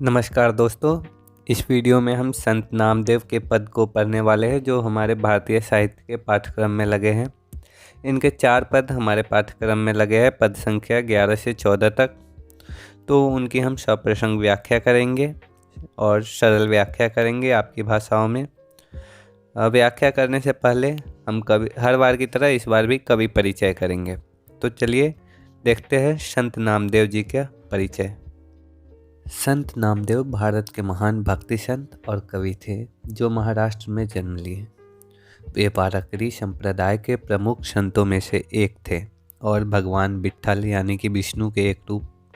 नमस्कार दोस्तों। इस वीडियो में हम संत नामदेव के पद को पढ़ने वाले हैं जो हमारे भारतीय साहित्य के पाठ्यक्रम में लगे हैं। इनके 4 पद हमारे पाठ्यक्रम में लगे हैं, पद संख्या 11 से 14 तक। तो उनकी हम सप्रसंग व्याख्या करेंगे और सरल व्याख्या करेंगे आपकी भाषाओं में। व्याख्या करने से पहले हम कवि हर बार की तरह इस बार भी कवि परिचय करेंगे। तो चलिए देखते हैं संत नामदेव जी का परिचय। संत नामदेव भारत के महान भक्ति संत और कवि थे जो महाराष्ट्र में जन्म लिए। वे वारकरी संप्रदाय के प्रमुख संतों में से एक थे और भगवान विट्ठल यानी कि विष्णु के एक रूप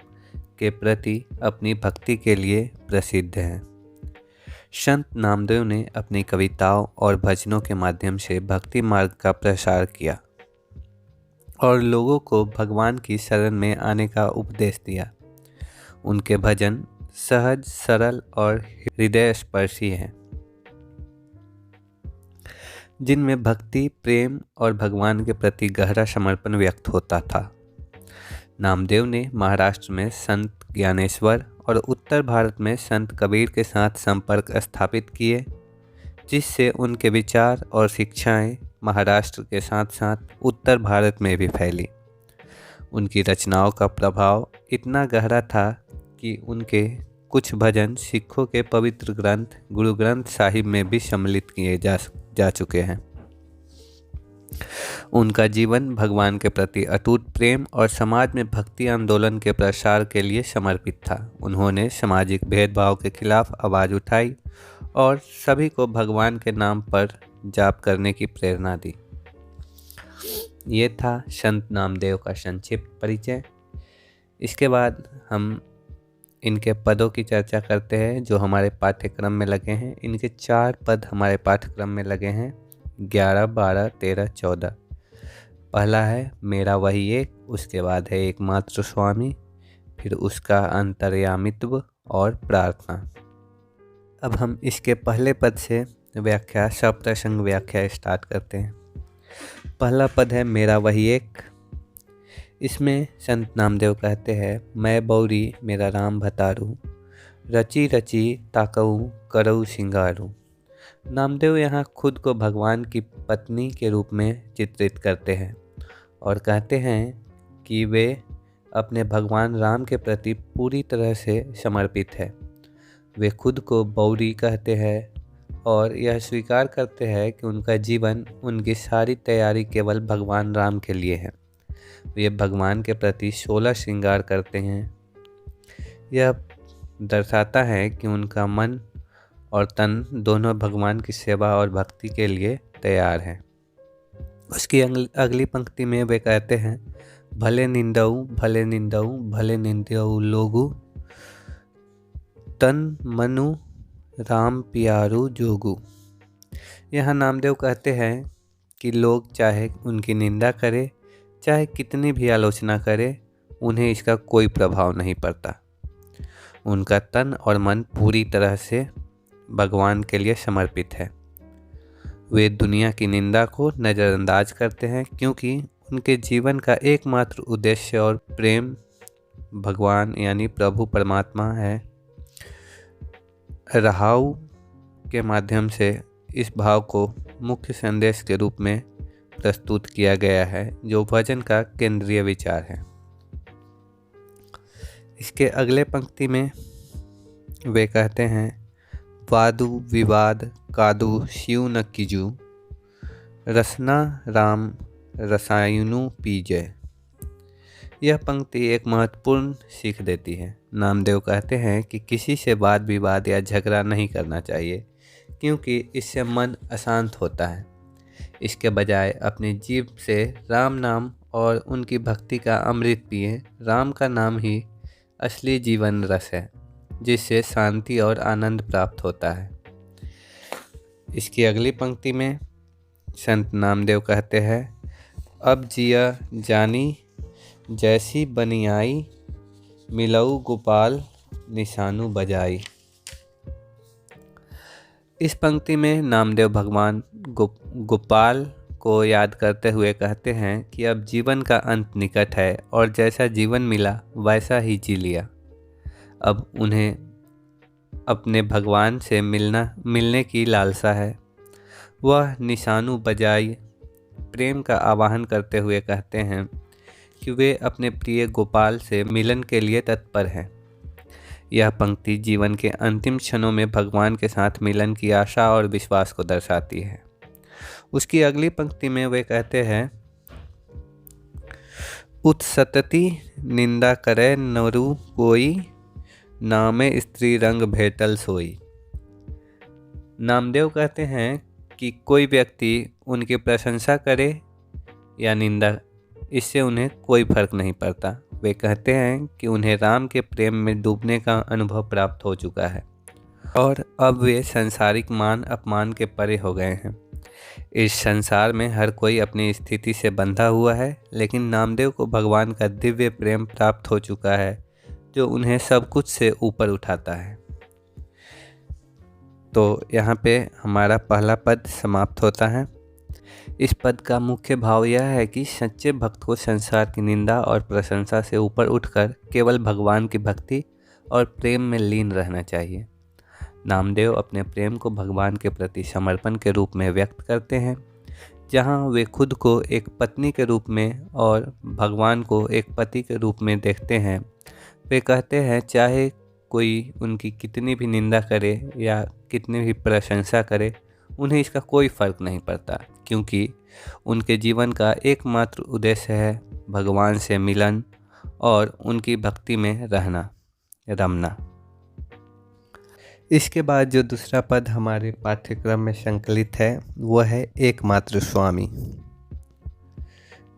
के प्रति अपनी भक्ति के लिए प्रसिद्ध हैं। संत नामदेव ने अपनी कविताओं और भजनों के माध्यम से भक्ति मार्ग का प्रसार किया और लोगों को भगवान की शरण में आने का उपदेश दिया। उनके भजन सहज, सरल और हृदय स्पर्शी हैं, जिनमें भक्ति, प्रेम और भगवान के प्रति गहरा समर्पण व्यक्त होता था। नामदेव ने महाराष्ट्र में संत ज्ञानेश्वर और उत्तर भारत में संत कबीर के साथ संपर्क स्थापित किए, जिससे उनके विचार और शिक्षाएं महाराष्ट्र के साथ साथ उत्तर भारत में भी फैली। उनकी रचनाओं का प्रभाव इतना गहरा था कि उनके कुछ भजन सिखों के पवित्र ग्रंथ गुरु ग्रंथ साहिब में भी सम्मिलित किए जा चुके हैं। उनका जीवन भगवान के प्रति अटूट प्रेम और समाज में भक्ति आंदोलन के प्रसार के लिए समर्पित था। उन्होंने सामाजिक भेदभाव के खिलाफ आवाज़ उठाई और सभी को भगवान के नाम पर जाप करने की प्रेरणा दी। ये था संत नामदेव का संक्षिप्त परिचय। इसके बाद हम इनके पदों की चर्चा करते हैं जो हमारे पाठ्यक्रम में लगे हैं। इनके 4 पद हमारे पाठ्यक्रम में लगे हैं, 11, 12, 13, 14। पहला है मेरा वही एक, उसके बाद है एकमात्र स्वामी, फिर उसका अंतर्यामित्व और प्रार्थना। अब हम इसके पहले पद से व्याख्या सप्रसंग व्याख्या स्टार्ट करते हैं। पहला पद है मेरा वही एक। इसमें संत नामदेव कहते हैं, मैं बौरी मेरा राम भतारू, रची रची ताकऊ करऊ सिंगारू। नामदेव यहाँ खुद को भगवान की पत्नी के रूप में चित्रित करते हैं और कहते हैं कि वे अपने भगवान राम के प्रति पूरी तरह से समर्पित है। वे खुद को बौरी कहते हैं और यह स्वीकार करते हैं कि उनका जीवन, उनकी सारी तैयारी केवल भगवान राम के लिए है। वे भगवान के प्रति 16 श्रृंगार करते हैं। यह दर्शाता है कि उनका मन और तन दोनों भगवान की सेवा और भक्ति के लिए तैयार हैं। उसकी अगली पंक्ति में वे कहते हैं, भले निंदऊ भले निंदऊ भले निंदऊ लोगु, तन मनु राम प्यारू जोगु। यहाँ नामदेव कहते हैं कि लोग चाहे उनकी निंदा करें, चाहे कितनी भी आलोचना करे, उन्हें इसका कोई प्रभाव नहीं पड़ता। उनका तन और मन पूरी तरह से भगवान के लिए समर्पित है। वे दुनिया की निंदा को नज़रअंदाज करते हैं क्योंकि उनके जीवन का एकमात्र उद्देश्य और प्रेम भगवान यानी प्रभु परमात्मा है। रहाऊ के माध्यम से इस भाव को मुख्य संदेश के रूप में प्रस्तुत किया गया है जो भजन का केंद्रीय विचार है। इसके अगले पंक्ति में वे कहते हैं, वादु विवाद कादु शिव न कीजू, रसना राम रसायनु पीजय। यह पंक्ति एक महत्वपूर्ण सीख देती है। नामदेव कहते हैं कि किसी से वाद विवाद या झगड़ा नहीं करना चाहिए क्योंकि इससे मन अशांत होता है। इसके बजाय अपनी जीभ से राम नाम और उनकी भक्ति का अमृत पिए। राम का नाम ही असली जीवन रस है जिससे शांति और आनंद प्राप्त होता है। इसकी अगली पंक्ति में संत नामदेव कहते हैं, अब जिया जानी जैसी बनियाई, मिलऊ गोपाल निशानु बजाई। इस पंक्ति में नामदेव भगवान गोपाल को याद करते हुए कहते हैं कि अब जीवन का अंत निकट है और जैसा जीवन मिला वैसा ही जी लिया। अब उन्हें अपने भगवान से मिलने की लालसा है। वह निशानु बजाई प्रेम का आवाहन करते हुए कहते हैं कि वे अपने प्रिय गोपाल से मिलन के लिए तत्पर हैं। यह पंक्ति जीवन के अंतिम क्षणों में भगवान के साथ मिलन की आशा और विश्वास को दर्शाती है। उसकी अगली पंक्ति में वे कहते हैं, उत्सतति निंदा करे नरु कोई, नामे स्त्री रंग भेटल सोई। नामदेव कहते हैं कि कोई व्यक्ति उनकी प्रशंसा करे या निंदा, इससे उन्हें कोई फर्क नहीं पड़ता। वे कहते हैं कि उन्हें राम के प्रेम में डूबने का अनुभव प्राप्त हो चुका है और अब वे सांसारिक मान अपमान के परे हो गए हैं। इस संसार में हर कोई अपनी स्थिति से बंधा हुआ है, लेकिन नामदेव को भगवान का दिव्य प्रेम प्राप्त हो चुका है जो उन्हें सब कुछ से ऊपर उठाता है। तो यहाँ पे हमारा पहला पद समाप्त होता है। इस पद का मुख्य भाव यह है कि सच्चे भक्त को संसार की निंदा और प्रशंसा से ऊपर उठकर केवल भगवान की भक्ति और प्रेम में लीन रहना चाहिए। नामदेव अपने प्रेम को भगवान के प्रति समर्पण के रूप में व्यक्त करते हैं, जहाँ वे खुद को एक पत्नी के रूप में और भगवान को एक पति के रूप में देखते हैं। वे कहते हैं चाहे कोई उनकी कितनी भी निंदा करे या कितनी भी प्रशंसा करे, उन्हें इसका कोई फर्क नहीं पड़ता, क्योंकि उनके जीवन का एकमात्र उद्देश्य है भगवान से मिलन और उनकी भक्ति में रमना। इसके बाद जो दूसरा पद हमारे पाठ्यक्रम में संकलित है वह है एकमात्र स्वामी।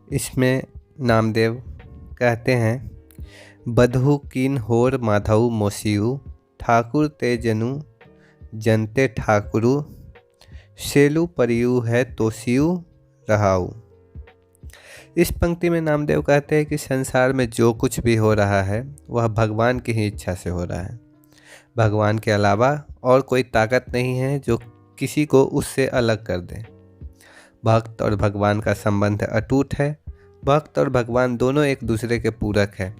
इसमें नामदेव कहते हैं, बधु कीन होर माधव मोसियु, ठाकुर ते जनु जनते ठाकुरु, सेलु परियु है तोसियु रहाऊ। इस पंक्ति में नामदेव कहते हैं कि संसार में जो कुछ भी हो रहा है वह भगवान की ही इच्छा से हो रहा है। भगवान के अलावा और कोई ताकत नहीं है जो किसी को उससे अलग कर दे। भक्त और भगवान का संबंध अटूट है। भक्त और भगवान दोनों एक दूसरे के पूरक है।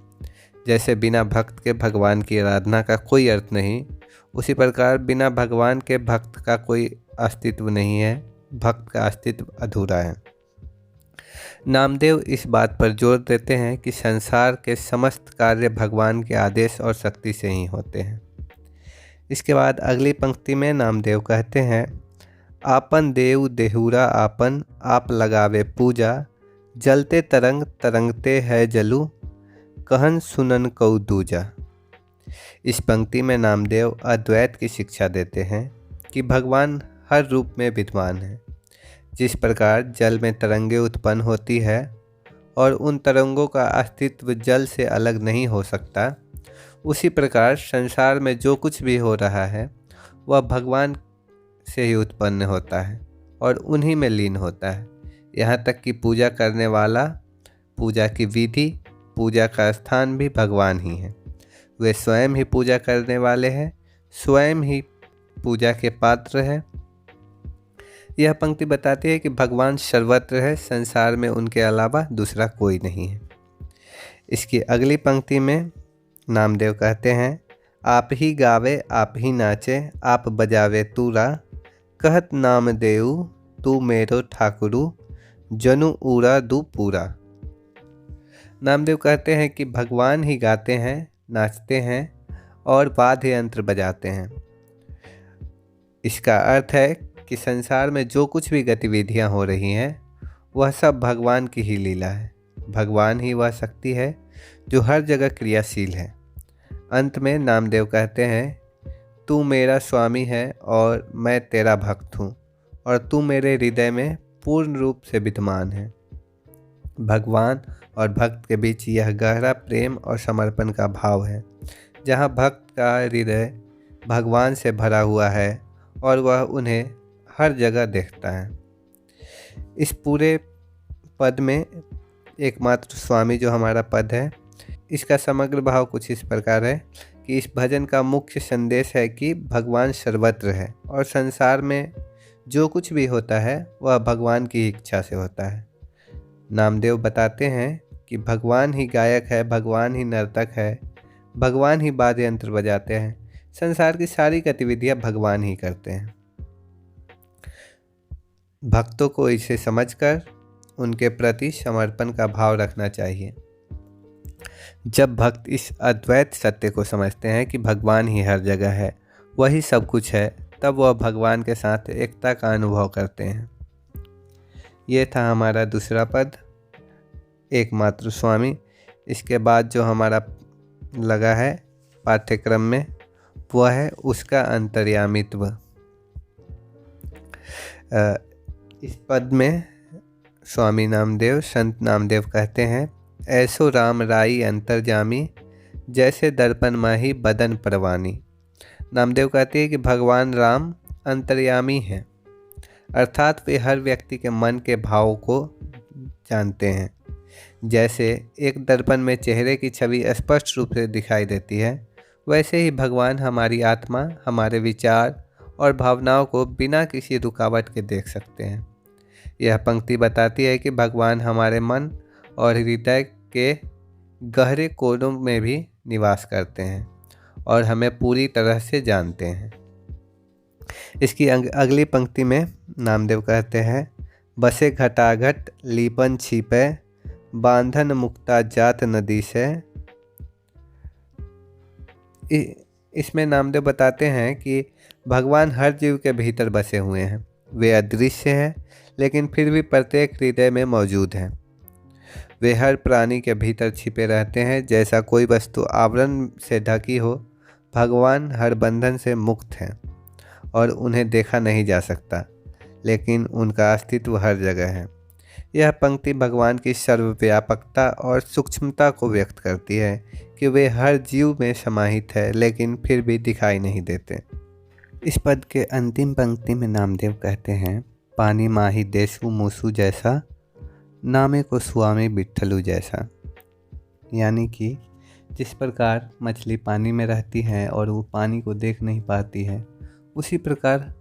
जैसे बिना भक्त के भगवान की आराधना का कोई अर्थ नहीं, उसी प्रकार बिना भगवान के भक्त का कोई अस्तित्व नहीं है। भक्त का अस्तित्व अधूरा है। नामदेव इस बात पर जोर देते हैं कि संसार के समस्त कार्य भगवान के आदेश और शक्ति से ही होते हैं। इसके बाद अगली पंक्ति में नामदेव कहते हैं, आपन देव देहुरा आपन, आप लगावे पूजा, जलते तरंग तरंगते है जलू, कहन सुनन कौ दूजा। इस पंक्ति में नामदेव अद्वैत की शिक्षा देते हैं कि भगवान हर रूप में विद्यमान है। जिस प्रकार जल में तरंगें उत्पन्न होती है और उन तरंगों का अस्तित्व जल से अलग नहीं हो सकता, उसी प्रकार संसार में जो कुछ भी हो रहा है वह भगवान से ही उत्पन्न होता है और उन्हीं में लीन होता है। यहाँ तक कि पूजा करने वाला, पूजा की विधि, पूजा का स्थान भी भगवान ही है। वे स्वयं ही पूजा करने वाले हैं, स्वयं ही पूजा के पात्र हैं। यह पंक्ति बताती है कि भगवान सर्वत्र है, संसार में उनके अलावा दूसरा कोई नहीं है। इसकी अगली पंक्ति में नामदेव कहते हैं, आप ही गावे आप ही नाचे, आप बजावे तूरा, कहत नाम देऊ तू मेरो ठाकुरु, जनु ऊरा दू पूरा। नामदेव कहते हैं कि भगवान ही गाते हैं, नाचते हैं और वाद्य यंत्र बजाते हैं। इसका अर्थ है कि संसार में जो कुछ भी गतिविधियां हो रही हैं वह सब भगवान की ही लीला है। भगवान ही वह शक्ति है जो हर जगह क्रियाशील है। अंत में नामदेव कहते हैं, तू मेरा स्वामी है और मैं तेरा भक्त हूँ और तू मेरे हृदय में पूर्ण रूप से विद्यमान है। भगवान और भक्त के बीच यह गहरा प्रेम और समर्पण का भाव है, जहाँ भक्त का हृदय भगवान से भरा हुआ है और वह उन्हें हर जगह देखता है। इस पूरे पद में एकमात्र स्वामी जो हमारा पद है, इसका समग्र भाव कुछ इस प्रकार है कि इस भजन का मुख्य संदेश है कि भगवान सर्वत्र है और संसार में जो कुछ भी होता है वह भगवान की इच्छा से होता है। नामदेव बताते हैं कि भगवान ही गायक है, भगवान ही नर्तक है, भगवान ही वाद्य यंत्र बजाते हैं। संसार की सारी गतिविधियां भगवान ही करते हैं। भक्तों को इसे समझकर उनके प्रति समर्पण का भाव रखना चाहिए। जब भक्त इस अद्वैत सत्य को समझते हैं कि भगवान ही हर जगह है, वही सब कुछ है, तब वह भगवान के साथ एकता का अनुभव करते हैं। ये था हमारा दूसरा पद, एकमात्र स्वामी। इसके बाद जो हमारा लगा है पाठ्यक्रम में वह है उसका अंतर्यामित्व। इस पद में स्वामी नामदेव, संत नामदेव कहते हैं, ऐसो राम राई अंतर्जामी, जैसे दर्पण माही बदन परवानी। नामदेव कहते हैं कि भगवान राम अंतर्यामी हैं, अर्थात वे हर व्यक्ति के मन के भाव को जानते हैं। जैसे एक दर्पण में चेहरे की छवि स्पष्ट रूप से दिखाई देती है, वैसे ही भगवान हमारी आत्मा, हमारे विचार और भावनाओं को बिना किसी रुकावट के देख सकते हैं। यह पंक्ति बताती है कि भगवान हमारे मन और हृदय के गहरे कोनों में भी निवास करते हैं और हमें पूरी तरह से जानते हैं। इसकी अगली पंक्ति में नामदेव कहते हैं, बसे घटाघट लीपन छिपे, बांधन मुक्ता जात नदी से। इसमें नामदेव बताते हैं कि भगवान हर जीव के भीतर बसे हुए हैं। वे अदृश्य हैं, लेकिन फिर भी प्रत्येक हृदय में मौजूद हैं। वे हर प्राणी के भीतर छिपे रहते हैं। जैसा कोई वस्तु आवरण से ढकी हो, भगवान हर बंधन से मुक्त हैं और उन्हें देखा नहीं जा सकता, लेकिन उनका अस्तित्व हर जगह है। यह पंक्ति भगवान की सर्वव्यापकता और सूक्ष्मता को व्यक्त करती है कि वे हर जीव में समाहित है, लेकिन फिर भी दिखाई नहीं देते। इस पद के अंतिम पंक्ति में नामदेव कहते हैं, पानी माही देशु मूसु जैसा, नामे को स्वामी विट्ठलु जैसा। यानी कि जिस प्रकार मछली पानी में रहती है और वो पानी को देख नहीं पाती है, उसी प्रकार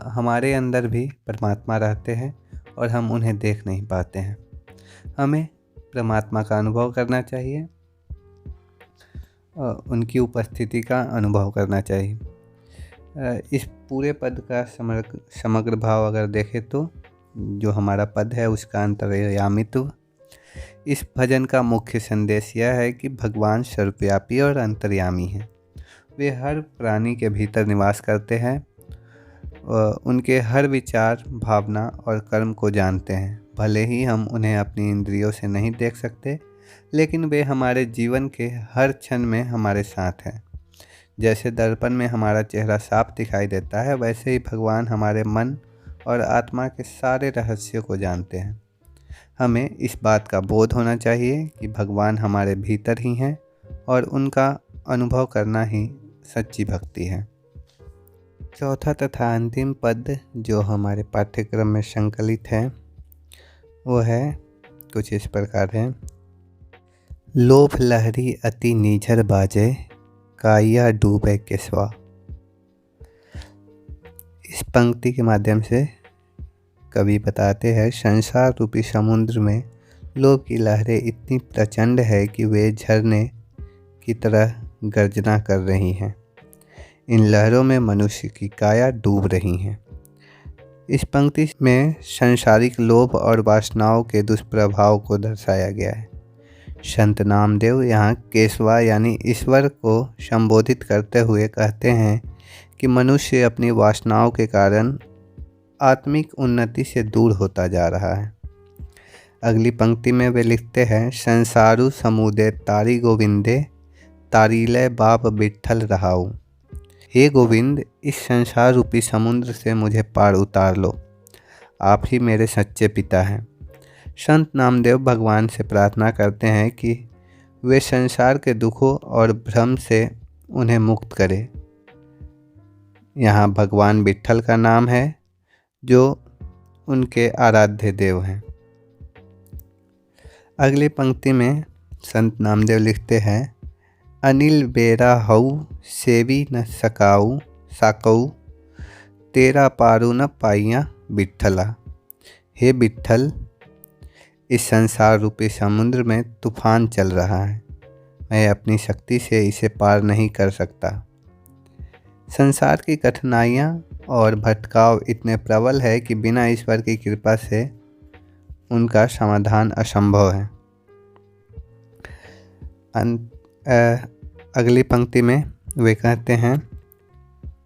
हमारे अंदर भी परमात्मा रहते हैं और हम उन्हें देख नहीं पाते हैं। हमें परमात्मा का अनुभव करना चाहिए, उनकी उपस्थिति का अनुभव करना चाहिए। इस पूरे पद का समग्र भाव अगर देखें तो जो हमारा पद है उसका अंतर्यामित्व। इस भजन का मुख्य संदेश यह है कि भगवान सर्वव्यापी और अंतर्यामी हैं। वे हर प्राणी के भीतर निवास करते हैं, उनके हर विचार, भावना और कर्म को जानते हैं। भले ही हम उन्हें अपनी इंद्रियों से नहीं देख सकते, लेकिन वे हमारे जीवन के हर क्षण में हमारे साथ हैं। जैसे दर्पण में हमारा चेहरा साफ दिखाई देता है, वैसे ही भगवान हमारे मन और आत्मा के सारे रहस्यों को जानते हैं। हमें इस बात का बोध होना चाहिए कि भगवान हमारे भीतर ही हैं और उनका अनुभव करना ही सच्ची भक्ति है। चौथा तथा अंतिम पद जो हमारे पाठ्यक्रम में संकलित है वो है कुछ इस प्रकार है, लोभ लहरी अति नीझर बाजे, काया डूबे केसवा। इस पंक्ति के माध्यम से कवि बताते हैं, संसार रूपी समुद्र में लोभ की लहरें इतनी प्रचंड है कि वे झरने की तरह गर्जना कर रही हैं। इन लहरों में मनुष्य की काया डूब रही है। इस पंक्ति में सांसारिक लोभ और वासनाओं के दुष्प्रभाव को दर्शाया गया है। संत नामदेव यहाँ केशवा यानी ईश्वर को संबोधित करते हुए कहते हैं कि मनुष्य अपनी वासनाओं के कारण आत्मिक उन्नति से दूर होता जा रहा है। अगली पंक्ति में वे लिखते हैं, संसारु समुदे तारी गोविंदे, तारीले बाप विट्ठल रहाऊ। हे गोविंद, इस संसार रूपी समुद्र से मुझे पार उतार लो, आप ही मेरे सच्चे पिता हैं। संत नामदेव भगवान से प्रार्थना करते हैं कि वे संसार के दुखों और भ्रम से उन्हें मुक्त करें। यहाँ भगवान विट्ठल का नाम है जो उनके आराध्य देव हैं। अगली पंक्ति में संत नामदेव लिखते हैं, अनिल बेरा हऊ सेवी न साकऊ, तेरा पारू न पाइया विट्ठला। हे विट्ठल, इस संसार रूपी समुद्र में तूफान चल रहा है, मैं अपनी शक्ति से इसे पार नहीं कर सकता। संसार की कठिनाइयाँ और भटकाव इतने प्रबल है कि बिना ईश्वर की कृपा से उनका समाधान असंभव है। अगली पंक्ति में वे कहते हैं,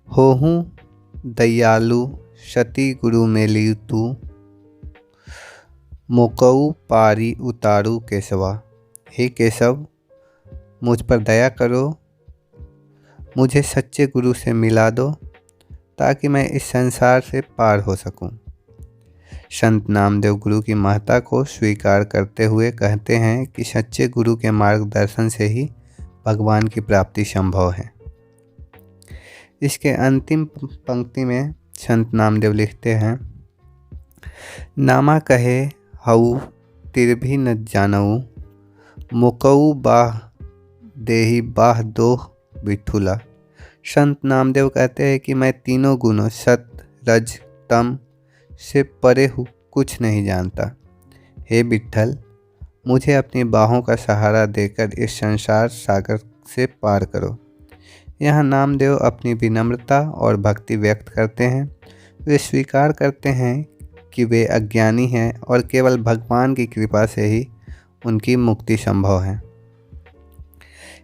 होहूँ दयालु सती गुरु मेली तू, मोकऊ पारी उतारू केशवा। हे केशव, मुझ पर दया करो, मुझे सच्चे गुरु से मिला दो ताकि मैं इस संसार से पार हो सकूं। संत नामदेव गुरु की महत्ता को स्वीकार करते हुए कहते हैं कि सच्चे गुरु के मार्गदर्शन से ही भगवान की प्राप्ति संभव है। इसके अंतिम पंक्ति में संत नामदेव लिखते हैं, नामा कहे हऊ तिर भी न जानऊ, मुकऊ बाह देही बाह दोह बिठुला। संत नामदेव कहते हैं कि मैं तीनों गुणों सत रज तम से परे कुछ नहीं जानता। हे विट्ठल, मुझे अपनी बाहों का सहारा देकर इस संसार सागर से पार करो। यहाँ नामदेव अपनी विनम्रता और भक्ति व्यक्त करते हैं। वे स्वीकार करते हैं कि वे अज्ञानी हैं और केवल भगवान की कृपा से ही उनकी मुक्ति संभव है।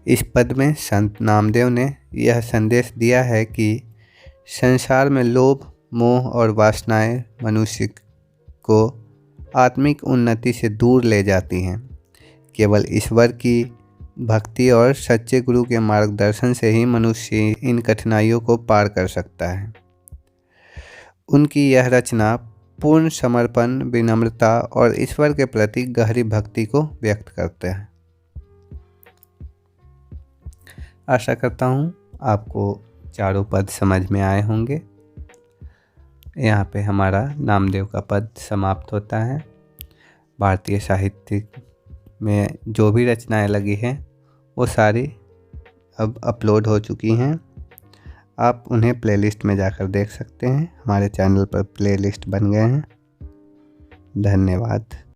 इस पद में संत नामदेव ने यह संदेश दिया है कि संसार में लोभ, मोह और वासनाएं मनुष्य को आत्मिक उन्नति से दूर ले जाती हैं। केवल ईश्वर की भक्ति और सच्चे गुरु के मार्गदर्शन से ही मनुष्य इन कठिनाइयों को पार कर सकता है। उनकी यह रचना पूर्ण समर्पण, विनम्रता और ईश्वर के प्रति गहरी भक्ति को व्यक्त करते हैं। आशा करता हूँ आपको चारों पद समझ में आए होंगे। यहाँ पे हमारा नामदेव का पद समाप्त होता है। भारतीय साहित्य में जो भी रचनाएं लगी हैं वो सारी अब अपलोड हो चुकी हैं। आप उन्हें प्लेलिस्ट में जाकर देख सकते हैं। हमारे चैनल पर प्लेलिस्ट बन गए हैं। धन्यवाद।